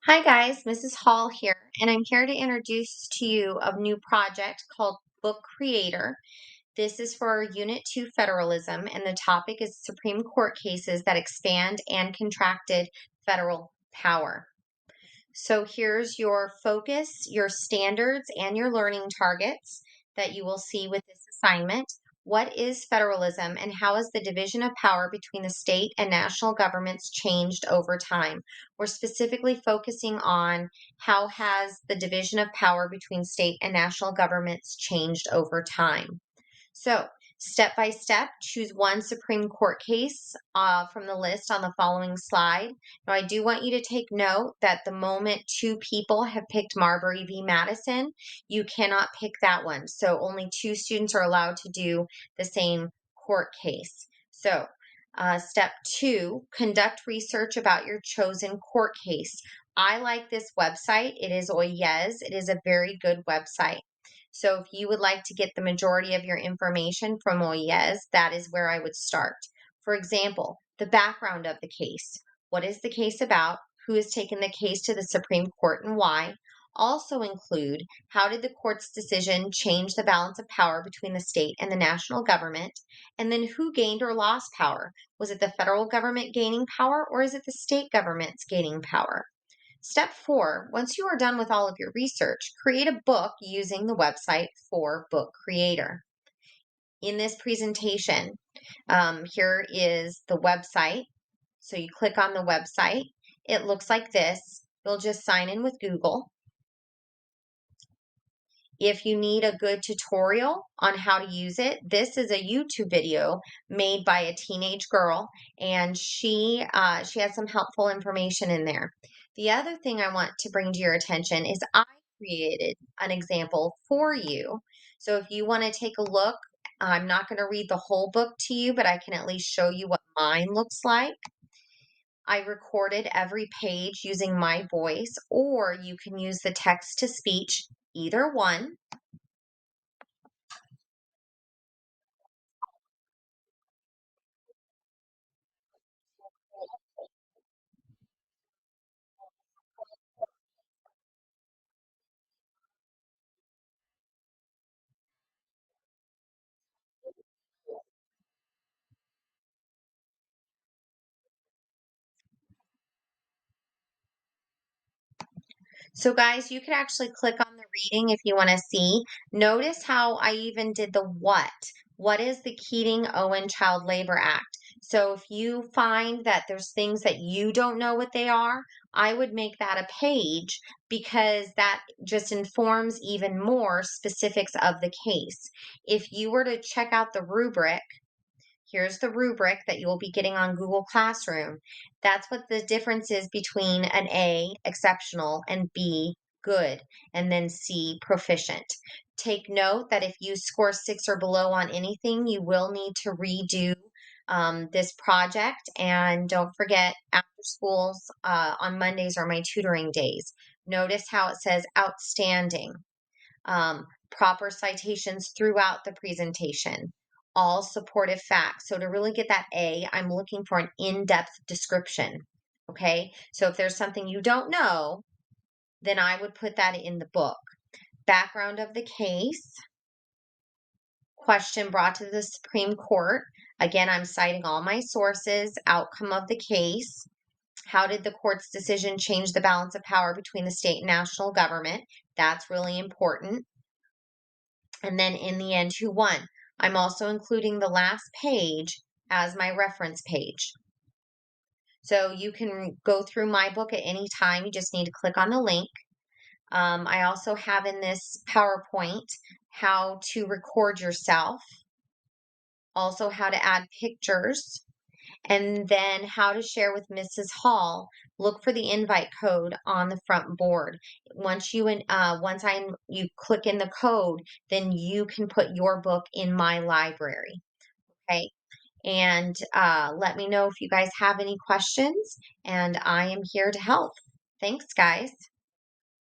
Hi guys, Mrs. Hall here, and I'm here to introduce to you a new project called Book Creator. This is for Unit 2 Federalism, and the topic is Supreme Court cases that expand and contracted federal power. So here's your focus, your standards, and your learning targets that you will see with this assignment. What is federalism and how has the division of power between the state and national governments changed over time? We're specifically focusing on how has the division of power between state and national governments changed over time. So, step by step, choose one Supreme Court case from the list on the following slide. Now, I do want you to take note that the moment two people have picked Marbury v. Madison, you cannot pick that one. So, only two students are allowed to do the same court case. So, step 2, conduct research about your chosen court case. I like this website. It is Oyez. It is a very good website. So if you would like to get the majority of your information from Oyez, that is where I would start. For example, the background of the case. What is the case about? Who has taken the case to the Supreme Court and why? Also include how did the court's decision change the balance of power between the state and the national government? And then who gained or lost power? Was it the federal government gaining power or is it the state governments gaining power? Step 4, once you are done with all of your research, create a book using the website for Book Creator. In this presentation, here is the website. So you click on the website. It looks like this. You'll just sign in with Google. If you need a good tutorial on how to use it, this is a YouTube video made by a teenage girl, and she has some helpful information in there. The other thing I want to bring to your attention is I created an example for you. So if you want to take a look, I'm not going to read the whole book to you, but I can at least show you what mine looks like. I recorded every page using my voice, or you can use the text to speech, either one. So guys, you could actually click on the reading if you want to see. Notice how I even did the what. What is the Keating-Owen Child Labor Act? So if you find that there's things that you don't know what they are, I would make that a page because that just informs even more specifics of the case. If you were to check out the rubric, here's the rubric that you will be getting on Google Classroom. That's what the difference is between an A, exceptional, and B, good, and then C, proficient. Take note that if you score 6 or below on anything, you will need to redo this project. And don't forget, after schools on Mondays are my tutoring days. Notice how it says outstanding. Proper citations throughout the presentation, all supportive facts. So to really get that A, I'm looking for an in-depth description. Okay, so if there's something you don't know, then I would put that in the book. Background of the case, question brought to the Supreme Court. Again, I'm citing all my sources, outcome of the case. How did the court's decision change the balance of power between the state and national government? That's really important. And then in the end, who won? I'm also including the last page as my reference page. So you can go through my book at any time. You just need to click on the link. I also have in this PowerPoint how to record yourself, also how to add pictures, and then how to share with Mrs. Hall. Look for the invite code on the front board. Once you click in the code, then you can put your book in my library. Okay. And let me know if you guys have any questions, and I am here to help. Thanks, guys.